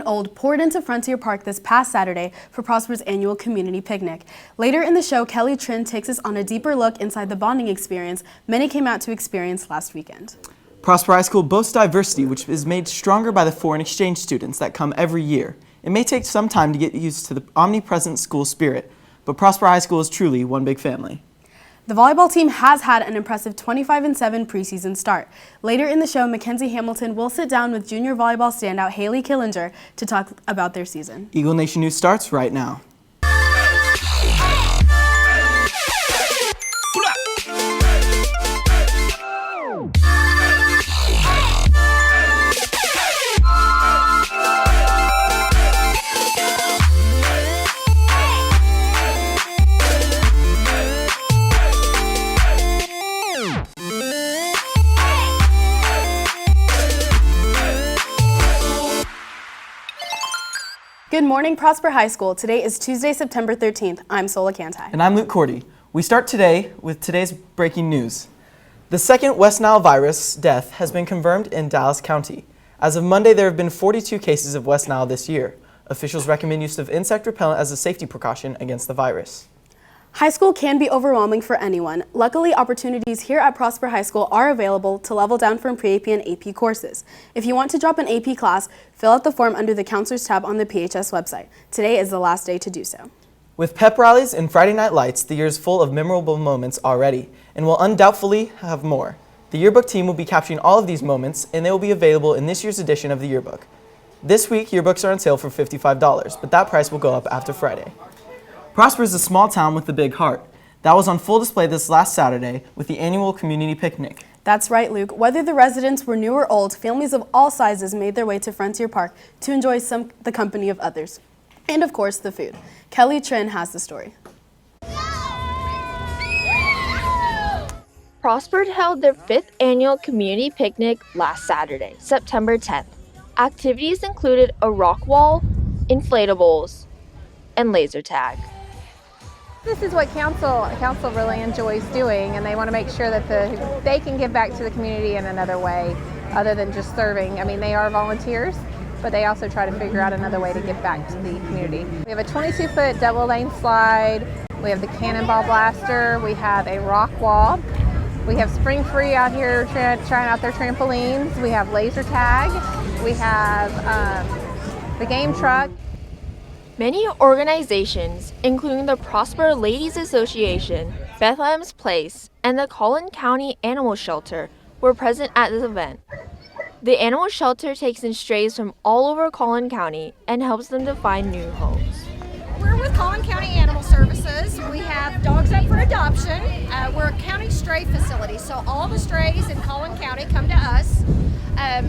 Old poured into Frontier Park this past Saturday for Prosper's annual community picnic. Later in the show, Trinh takes us on a deeper look inside the bonding experience many came out to experience last weekend. Prosper High School boasts diversity, which is made stronger by the foreign exchange students that come every year. It may take some time to get used to the omnipresent school spirit, but Prosper High School is truly one big family. The volleyball team has had an impressive 25-7 preseason start. Later in the show, Mackenzie Hamilton will sit down with junior volleyball standout Haley Killinger to talk about their season. Eagle Nation News starts right now. Good morning, Prosper High School. Today is Tuesday, September 13th. I'm Sola Kantai. And I'm Cordy. We start today with today's breaking news. The second West Nile virus death has been confirmed in Dallas County. As of Monday, there have been 42 cases of West Nile this year. Officials recommend use of insect repellent as a safety precaution against the virus. High school can be overwhelming for anyone. Luckily, opportunities here at Prosper High School are available to level down from pre-AP and AP courses. If you want to drop an AP class, fill out the form under the Counselors tab on the PHS website. Today is the last day to do so. With pep rallies and Friday night lights, the year is full of memorable moments already, and will undoubtedly have more. The yearbook team will be capturing all of these moments, and they will be available in this year's edition of the yearbook. This week, yearbooks are on sale for $55, but that price will go up after Friday. Prosper is a small town with a big heart. That was on full display this last Saturday with the annual community picnic. That's right, Luke. Whether the residents were new or old, families of all sizes made their way to Frontier Park to enjoy the company of others. And of course, the food. Trinh has the story. Prosper held their 5th annual community picnic last Saturday, September 10th. Activities included a rock wall, inflatables, and laser tag. This is what council really enjoys doing, and they want to make sure that they can give back to the community in another way other than just serving. I mean, they are volunteers, but they also try to figure out another way to give back to the community. We have a 22-foot double lane slide. We have the cannonball blaster. We have a rock wall. We have Spring Free out here trying out their trampolines. We have laser tag. We have the game truck. Many organizations, including the Prosper Ladies Association, Bethlehem's Place, and the Collin County Animal Shelter, were present at this event. The animal shelter takes in strays from all over Collin County and helps them to find new homes. We're with Collin County Animal Services. We have dogs up for adoption. We're a county stray facility, so all the strays in Collin County come to us, and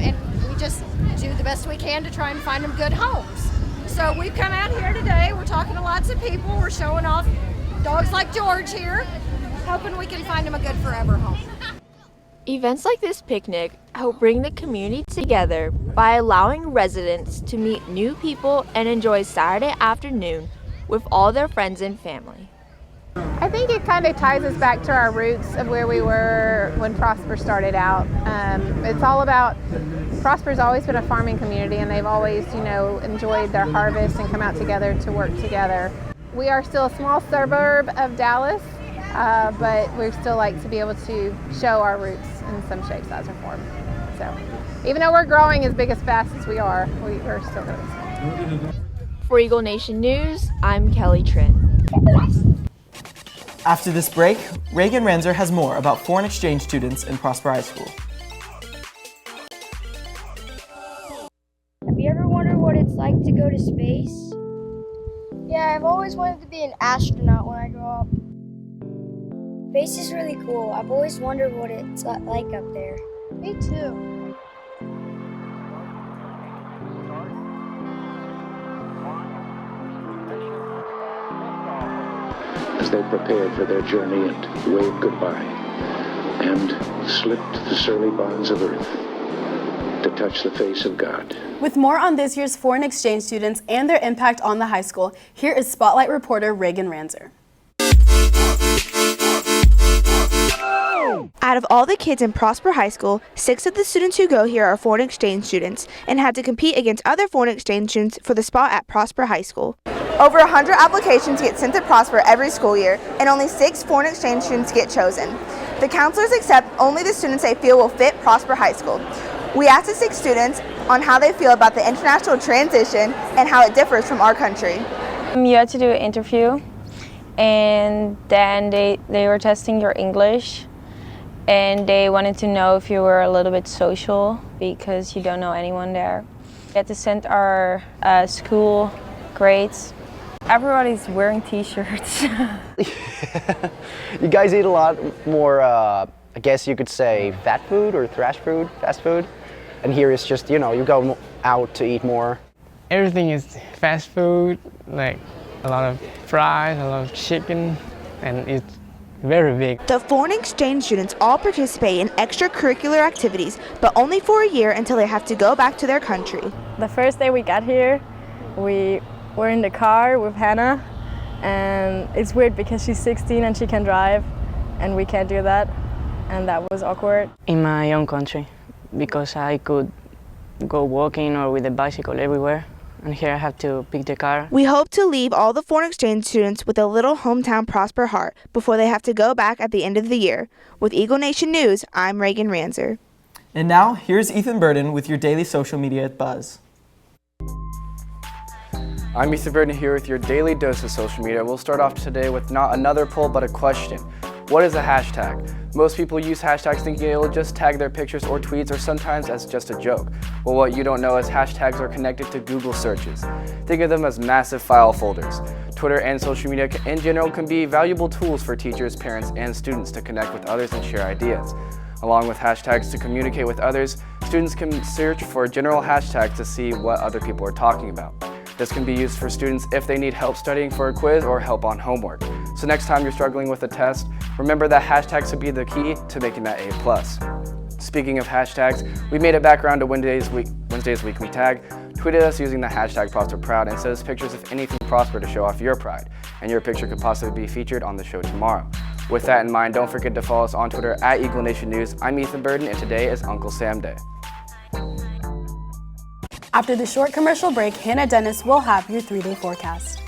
we just do the best we can to try and find them good homes. So we've come out here today, we're talking to lots of people, we're showing off dogs like George here, hoping we can find them a good forever home. Events like this picnic help bring the community together by allowing residents to meet new people and enjoy Saturday afternoon with all their friends and family. I think it kind of ties us back to our roots of where we were when Prosper started out. It's all about, Prosper's always been a farming community, and they've always, enjoyed their harvest and come out together to work together. We are still a small suburb of Dallas, but we still like to be able to show our roots in some shape, size, or form. So even though we're growing as big as fast as we are, we're still really small. For Eagle Nation News, I'm Trinh. After this break, Reagan Ranzer has more about foreign exchange students in Prosper High School. Have you ever wondered what it's like to go to space? Yeah, I've always wanted to be an astronaut when I grow up. Space is really cool. I've always wondered what it's like up there. Me too. As they prepared for their journey and waved goodbye and slipped the surly bonds of earth to touch the face of God. With more on this year's foreign exchange students and their impact on the high school, here is Spotlight reporter Reagan Ranzer. Out of all the kids in Prosper High School, 6 of the students who go here are foreign exchange students and had to compete against other foreign exchange students for the spot at Prosper High School. Over 100 applications get sent to Prosper every school year, and only 6 foreign exchange students get chosen. The counselors accept only the students they feel will fit Prosper High School. We asked the 6 students on how they feel about the international transition and how it differs from our country. You had to do an interview, and then they were testing your English, and they wanted to know if you were a little bit social because you don't know anyone there. We had to send our school grades. Everybody's wearing t-shirts. You guys eat a lot more, I guess you could say, fat food or fast food. And here it's just, you go out to eat more. Everything is fast food, like a lot of fries, a lot of chicken, and it's very big. The foreign exchange students all participate in extracurricular activities, but only for a year until they have to go back to their country. The first day we got here, we were in the car with Hannah, and it's weird because she's 16 and she can drive, and we can't do that, and that was awkward. In my own country, because I could go walking or with a bicycle everywhere, and here I have to pick the car. We hope to leave all the foreign exchange students with a little hometown Prosper heart before they have to go back at the end of the year. With Eagle Nation News, I'm Reagan Ranzer. And now, here's Ethan Burden with your daily social media buzz. I'm Ethan Burden here with your daily dose of social media. We'll start off today with not another poll, but a question. What is a hashtag? Most people use hashtags thinking it will just tag their pictures or tweets, or sometimes as just a joke. Well, what you don't know is hashtags are connected to Google searches. Think of them as massive file folders. Twitter and social media in general can be valuable tools for teachers, parents, and students to connect with others and share ideas. Along with hashtags to communicate with others, students can search for general hashtags to see what other people are talking about. This can be used for students if they need help studying for a quiz or help on homework. So next time you're struggling with a test, remember that hashtags could be the key to making that A+. Speaking of hashtags, we made it back around to Wednesday's weekly tag. Tweeted us using the hashtag ProsperProud and sent us pictures of anything Prosper to show off your pride. And your picture could possibly be featured on the show tomorrow. With that in mind, don't forget to follow us on Twitter at Eagle Nation News. I'm Ethan Burden, and today is Uncle Sam Day. After the short commercial break, Hannah Dennis will have your 3-day forecast.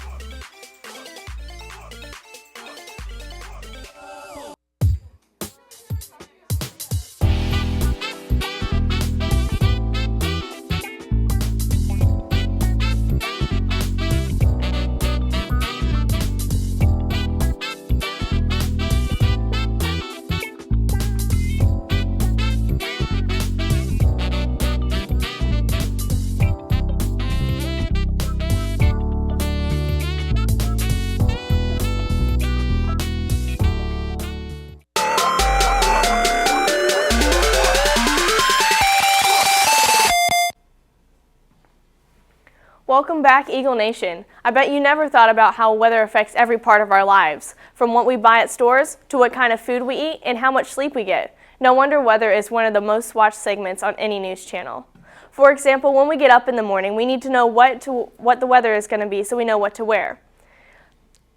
Welcome back, Eagle Nation. I bet you never thought about how weather affects every part of our lives, from what we buy at stores to what kind of food we eat and how much sleep we get. No wonder weather is one of the most watched segments on any news channel. For example, when we get up in the morning, we need to know what the weather is going to be so we know what to wear.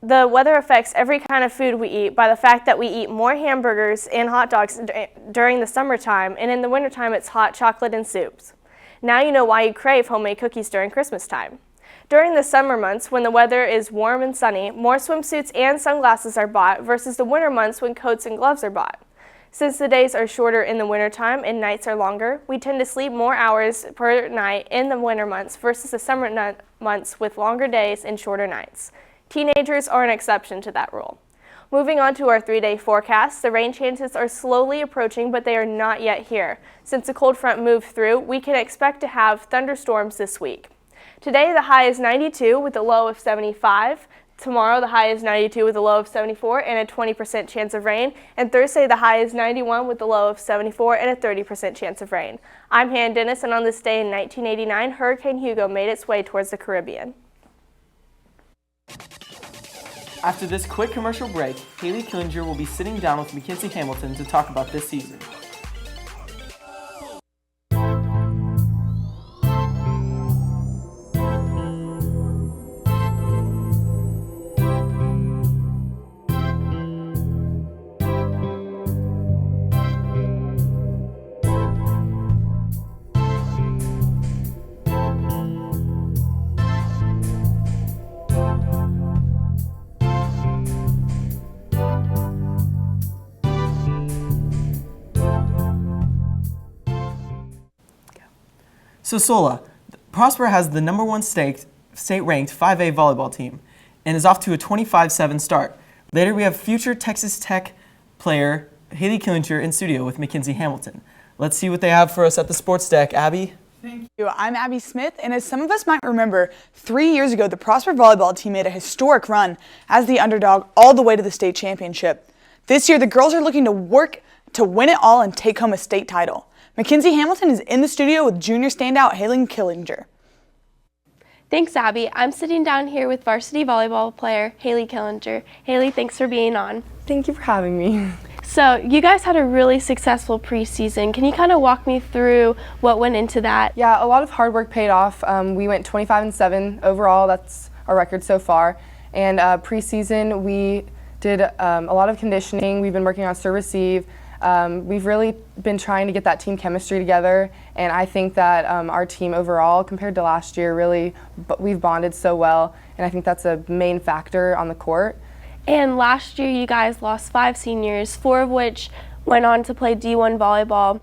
The weather affects every kind of food we eat by the fact that we eat more hamburgers and hot dogs during the summertime, and in the wintertime it's hot chocolate and soups. Now you know why you crave homemade cookies during Christmas time. During the summer months, when the weather is warm and sunny, more swimsuits and sunglasses are bought versus the winter months when coats and gloves are bought. Since the days are shorter in the wintertime and nights are longer, we tend to sleep more hours per night in the winter months versus the summer months with longer days and shorter nights. Teenagers are an exception to that rule. Moving on to our 3-day forecast, the rain chances are slowly approaching, but they are not yet here. Since the cold front moved through, we can expect to have thunderstorms this week. Today, the high is 92 with a low of 75. Tomorrow, the high is 92 with a low of 74 and a 20% chance of rain. And Thursday, the high is 91 with a low of 74 and a 30% chance of rain. I'm Hannah Dennis, and on this day in 1989, Hurricane Hugo made its way towards the Caribbean. After this quick commercial break, Haley Killinger will be sitting down with Mackenzie Hamilton to talk about this season. So Sola, Prosper has the #1 state-ranked 5A volleyball team and is off to a 25-7 start. Later we have future Texas Tech player Haley Killinger in studio with Mackenzie Hamilton. Let's see what they have for us at the sports deck. Abby? Thank you. I'm Abby Smith, and as some of us might remember, 3 years ago the Prosper volleyball team made a historic run as the underdog all the way to the state championship. This year the girls are looking to work to win it all and take home a state title. Mackenzie Hamilton is in the studio with junior standout Haley Killinger. Thanks, Abby. I'm sitting down here with varsity volleyball player Haley Killinger. Haley, thanks for being on. Thank you for having me. So you guys had a really successful preseason. Can you kind of walk me through what went into that? Yeah, a lot of hard work paid off. We went 25-7 overall. That's our record so far. And preseason, we did a lot of conditioning. We've been working on serve receive. We've really been trying to get that team chemistry together, and I think that our team overall, compared to last year, really we've bonded so well, and I think that's a main factor on the court. And last year you guys lost 5 seniors, 4 of which went on to play D1 volleyball.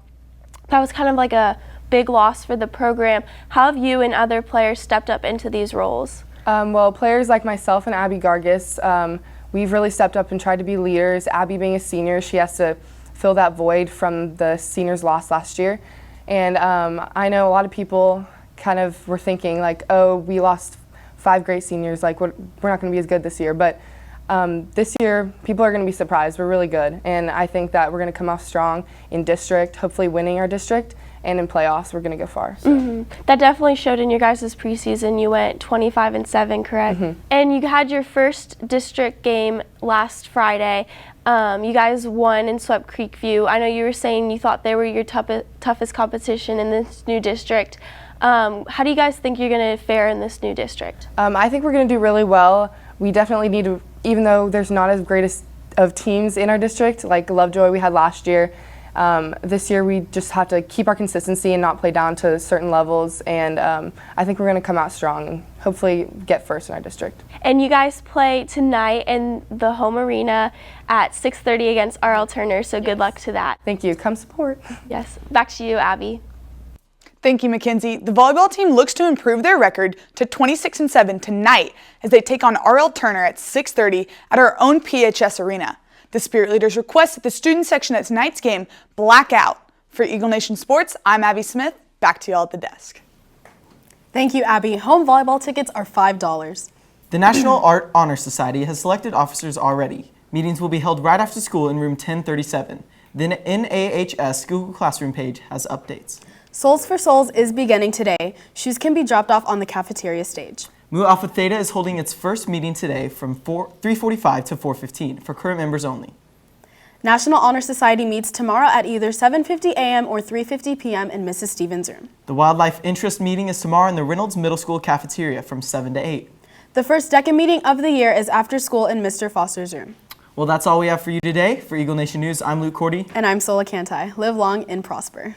That was kind of like a big loss for the program. How have you and other players stepped up into these roles? Well, players like myself and Abby Gargis, we've really stepped up and tried to be leaders. Abby being a senior, she has to fill that void from the seniors lost last year. And I know a lot of people kind of were thinking like, oh, we lost 5 great seniors, like we're not going to be as good this year. But this year, people are going to be surprised. We're really good. And I think that we're going to come off strong in district, hopefully winning our district. And in playoffs, we're going to go far. So. That definitely showed in your guys' preseason. You went 25-7, correct? And you had your first district game last Friday. You guys won and swept Creekview. I know you were saying you thought they were your toughest competition in this new district. How do you guys think you're going to fare in this new district? I think we're going to do really well. We definitely need to, even though there's not as great of teams in our district, like Lovejoy we had last year, this year we just have to keep our consistency and not play down to certain levels, and I think we're going to come out strong and hopefully get first in our district. And you guys play tonight in the home arena at 6:30 against R.L. Turner, so good luck to that. Thank you. Come support. Yes. Back to you, Abby. Thank you, Mackenzie. The volleyball team looks to improve their record to 26-7 tonight as they take on R.L. Turner at 6:30 at our own PHS arena. The Spirit Leaders request that the student section at tonight's game black out. For Eagle Nation Sports, I'm Abby Smith. Back to y'all at the desk. Thank you, Abby. Home volleyball tickets are $5. The National Art Honor Society has selected officers already. Meetings will be held right after school in room 1037. The NAHS Google Classroom page has updates. Souls for Souls is beginning today. Shoes can be dropped off on the cafeteria stage. Mu Alpha Theta is holding its first meeting today from 3:45 to 4:15 for current members only. National Honor Society meets tomorrow at either 7:50 a.m. or 3:50 p.m. in Mrs. Stevens' room. The Wildlife Interest meeting is tomorrow in the Reynolds Middle School cafeteria from 7 to 8. The first DECA meeting of the year is after school in Mr. Foster's room. Well, that's all we have for you today. For Eagle Nation News, I'm Cordy. And I'm Sola Kantai. Live long and prosper.